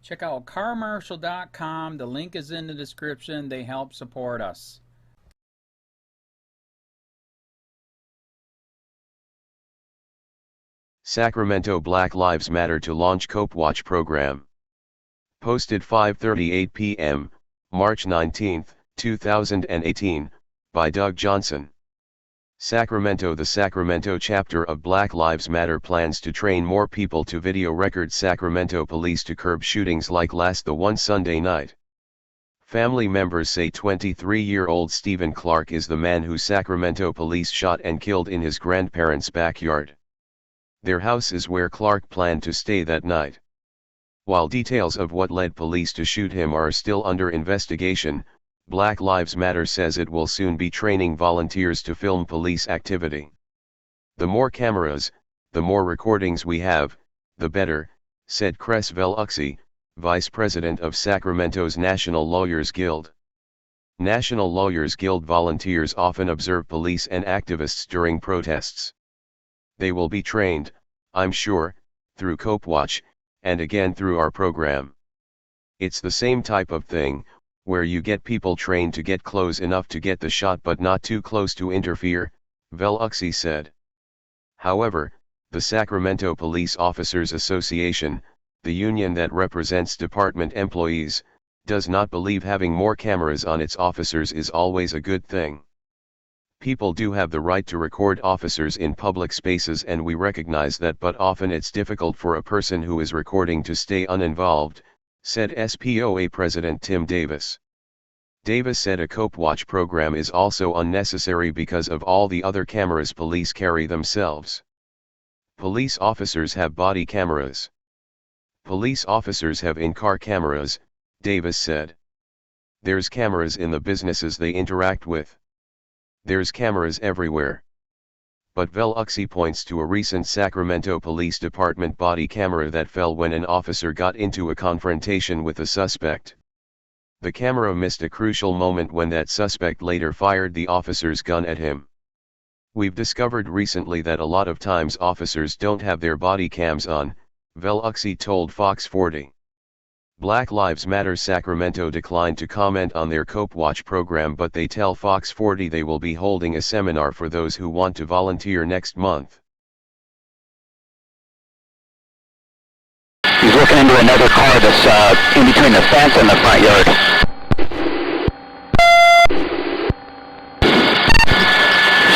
Check out carmarshal.com. The link is in the description. They help support us. Sacramento Black Lives Matter to launch COPWATCH program. Posted 5:38 p.m., March 19, 2018, by Doug Johnson. Sacramento. The Sacramento chapter of Black Lives Matter plans to train more people to video record Sacramento police to curb shootings like the one Sunday night. Family members say 23-year-old Stephen Clark is the man who Sacramento police shot and killed in his grandparents' backyard. Their house is where Clark planned to stay that night. While details of what led police to shoot him are still under investigation, Black Lives Matter says it will soon be training volunteers to film police activity. The more cameras, the more recordings we have, the better, said Creswell Uxie, Vice President of Sacramento's National Lawyers Guild. National Lawyers Guild volunteers often observe police and activists during protests. They will be trained, I'm sure, through COPWATCH, and again through our program. It's the same type of thing, where you get people trained to get close enough to get the shot but not too close to interfere, Veluxi said. However, the Sacramento Police Officers Association, the union that represents department employees, does not believe having more cameras on its officers is always a good thing. People do have the right to record officers in public spaces and we recognize that, but often it's difficult for a person who is recording to stay uninvolved, said SPOA President Tim Davis. Davis said a COPWATCH program is also unnecessary because of all the other cameras police carry themselves. Police officers have body cameras. Police officers have in-car cameras, Davis said. There's cameras in the businesses they interact with. There's cameras everywhere. But Veluxi points to a recent Sacramento Police Department body camera that fell when an officer got into a confrontation with a suspect. The camera missed a crucial moment when that suspect later fired the officer's gun at him. We've discovered recently that a lot of times officers don't have their body cams on, Veluxi told Fox 40. Black Lives Matter Sacramento declined to comment on their COPWATCH program, but they tell Fox 40 they will be holding a seminar for those who want to volunteer next month. He's looking into another car that's in between the fence and the front yard.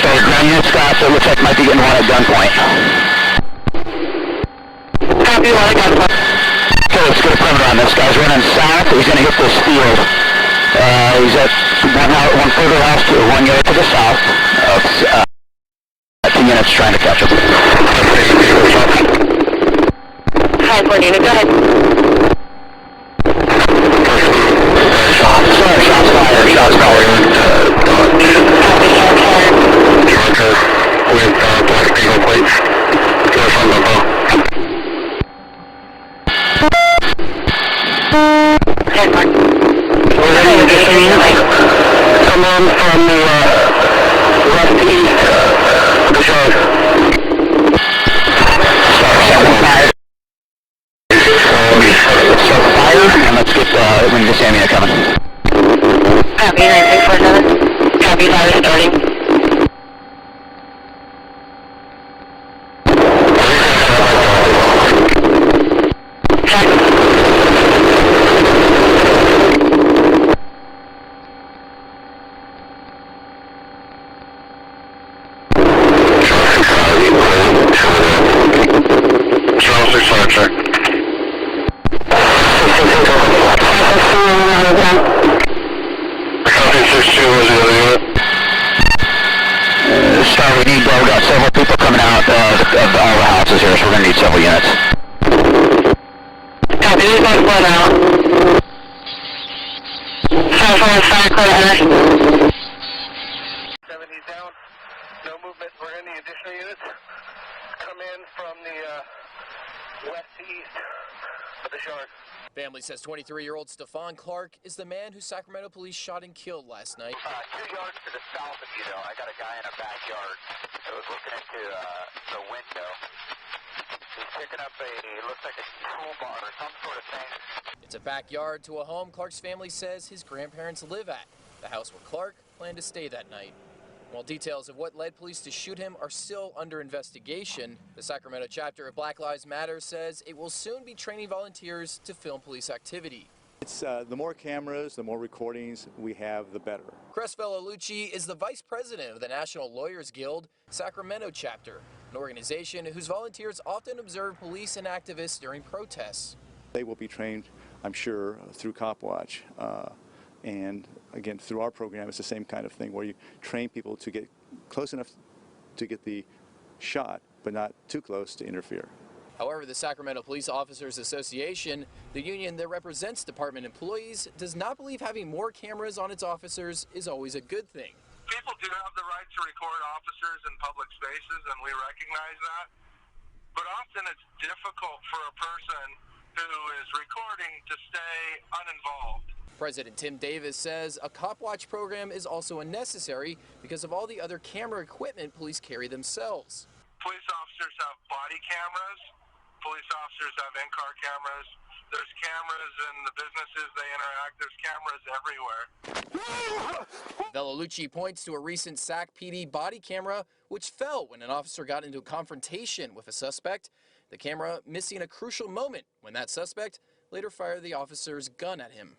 Started ground unit Scott, so it looks like it might be getting one at gunpoint. Copy, one at gunpoint. Okay, let's get a perimeter on this. Guy's running south. He's going to hit this field. He's at one further house to 1 yard to the south. 2 minutes trying to catch him. Hi, 4 unit, go ahead. Sorry, shots fired. Shots fired. Charger with black Eagle plates. Go from the boat. Come on from the west to east of the shore. Start fire, and let's get when you get Sammy coming. Copy, 9647. Copy, fire starting. We got several people coming out of all the houses here, so we're going to need several units. Copy, these guys blown out. 745, clear ahead. 70's down, no movement. We're going to need additional units. Come in from the west to east of the shard. Family says 23-year-old Stefan Clark is the man who Sacramento police shot and killed last night. 2 yards to the south of you, though. I got a guy in a backyard that was looking into the window. He's picking up looks like a toolbar or some sort of thing. It's a backyard to a home Clark's family says his grandparents live at, the house where Clark planned to stay that night. While details of what led police to shoot him are still under investigation, the Sacramento chapter of Black Lives Matter says it will soon be training volunteers to film police activity. It's the more cameras, the more recordings we have, the better. Cresvello Lucci is the vice president of the National Lawyers Guild Sacramento chapter, an organization whose volunteers often observe police and activists during protests. They will be trained, I'm sure, through COPWATCH. And again, through our program, it's the same kind of thing where you train people to get close enough to get the shot, but not too close to interfere. However, the Sacramento Police Officers Association, the union that represents department employees, does not believe having more cameras on its officers is always a good thing. People do have the right to record officers in public spaces, and we recognize that. But often it's difficult for a person who is recording to stay uninvolved. President Tim Davis says a COPWATCH program is also unnecessary because of all the other camera equipment police carry themselves. Police officers have body cameras. Police officers have in-car cameras. There's cameras in the businesses they interact. There's cameras everywhere. Velolucci points to a recent Sac PD body camera which fell when an officer got into a confrontation with a suspect. The camera missing a crucial moment when that suspect later fired the officer's gun at him.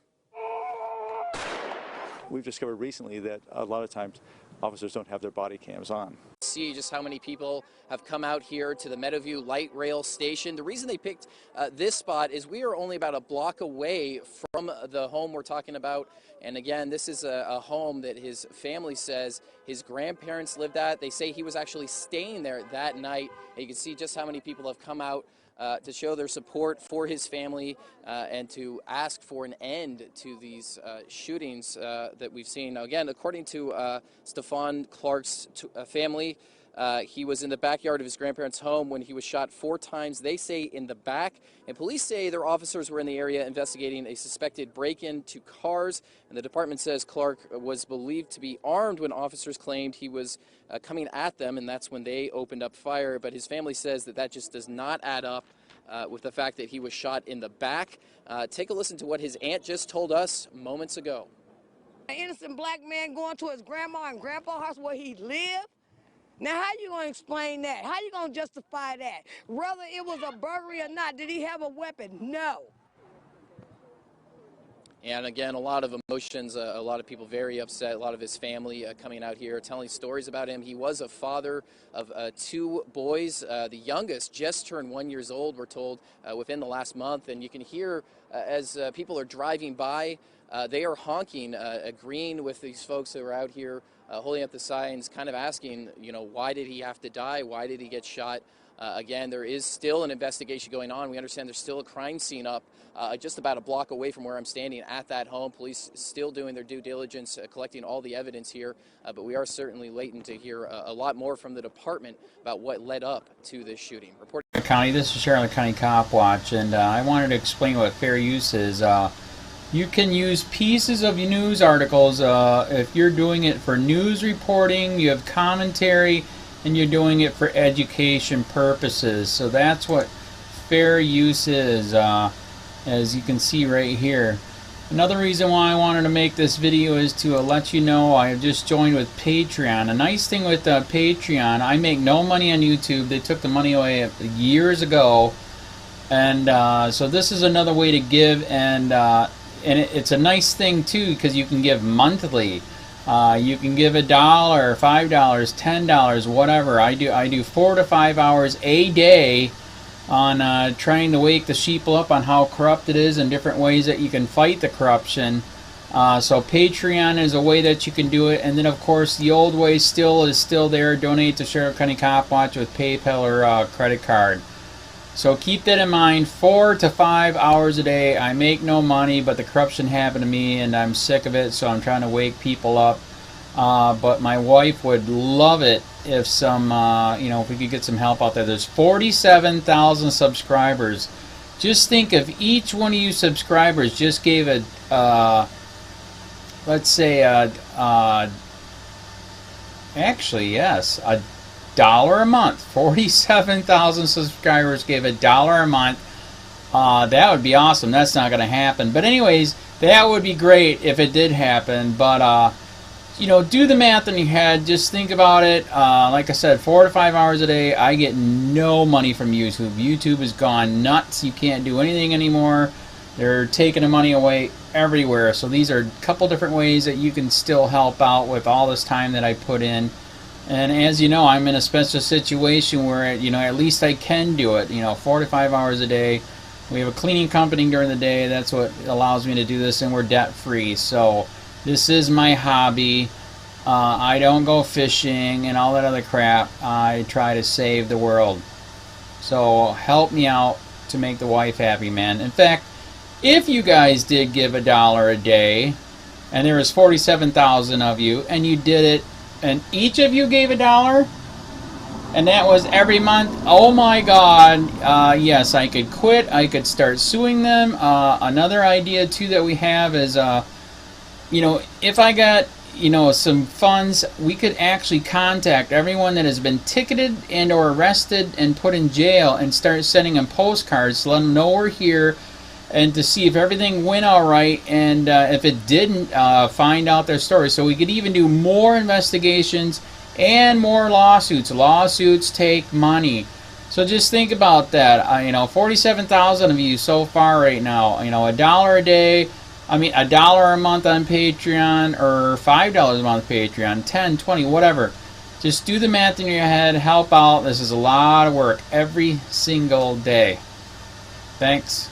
We've discovered recently that a lot of times officers don't have their body cams on. See just how many people have come out here to the Meadowview Light Rail Station. The reason they picked this spot is we are only about a block away from the home we're talking about. And again, this is a home that his family says his grandparents lived at. They say he was actually staying there that night. And you can see just how many people have come out to show their support for his family and to ask for an end to these shootings that we've seen. Now, again, according to Stephon Clark's family, he was in the backyard of his grandparents' home when he was shot 4 times, they say in the back. And police say their officers were in the area investigating a suspected break-in to cars. And the department says Clark was believed to be armed when officers claimed he was coming at them, and that's when they opened up fire. But his family says that that just does not add up with the fact that he was shot in the back. Take a listen to what his aunt just told us moments ago. An innocent black man going to his grandma and grandpa's house where he lived? Now, how you going to explain that? How you going to justify that? Whether it was a burglary or not, did he have a weapon? No. And again, a lot of emotions, a lot of people very upset, a lot of his family coming out here telling stories about him. He was a father of 2 boys. The youngest just turned 1 year old, we're told, within the last month. And you can hear as people are driving by, they are honking, agreeing with these folks that are out here holding up the signs, kind of asking, you know, why did he have to die? Why did he get shot? Again, there is still an investigation going on. We understand there's still a crime scene up just about a block away from where I'm standing at that home. Police still doing their due diligence, collecting all the evidence here. But we are certainly waiting to hear a lot more from the department about what led up to this shooting. Reporting County, this is Charlotte County Cop Watch, and I wanted to explain what fair use is. You can use pieces of news articles if you're doing it for news reporting, you have commentary, and you're doing it for education purposes. So that's what fair use is, as you can see right here. Another reason why I wanted to make this video is to let you know I have just joined with Patreon. A nice thing with Patreon, I make no money on YouTube. They took the money away years ago. And so this is another way to give, and it's a nice thing too because you can give monthly. You can give $1, $5, $10, whatever. I do 4 to 5 hours a day on trying to wake the sheeple up on how corrupt it is and different ways that you can fight the corruption. So Patreon is a way that you can do it, and then of course the old way is still there. Donate to Charlotte County Cop Watch with PayPal or credit card. So keep that in mind. 4 to 5 hours a day. I make no money, but the corruption happened to me and I'm sick of it, so I'm trying to wake people up. But my wife would love it if if we could get some help out there. There's 47,000 subscribers. Just think if each one of you subscribers just gave a, let's say, actually, yes, $1 a month. 47,000 subscribers gave $1 a month. That would be awesome. That's not going to happen. But anyways, that would be great if it did happen. But, you know, do the math in your head. Just think about it. Like I said, 4 to 5 hours a day. I get no money from YouTube. YouTube has gone nuts. You can't do anything anymore. They're taking the money away everywhere. So these are a couple different ways that you can still help out with all this time that I put in. And as you know, I'm in a special situation where, you know, at least I can do it. You know, 4 to 5 hours a day. We have a cleaning company during the day. That's what allows me to do this, and we're debt free. So this is my hobby. I don't go fishing and all that other crap. I try to save the world. So help me out to make the wife happy, man. In fact, if you guys did give $1 a day, and there was 47,000 of you, and you did it, and each of you gave $1, and that was every month, oh my God, yes, I could quit. I could start suing them. Another idea too that we have is, you know, if I got, you know, some funds, we could actually contact everyone that has been ticketed and or arrested and put in jail and start sending them postcards to let them know we're here, and to see if everything went all right, and if it didn't, find out their story. So we could even do more investigations and more lawsuits. Lawsuits take money. So just think about that. You know, 47,000 of you so far right now. You know, $1 a day. I mean, $1 a month on Patreon, or $5 a month Patreon, 10, 20, whatever. Just do the math in your head. Help out. This is a lot of work every single day. Thanks.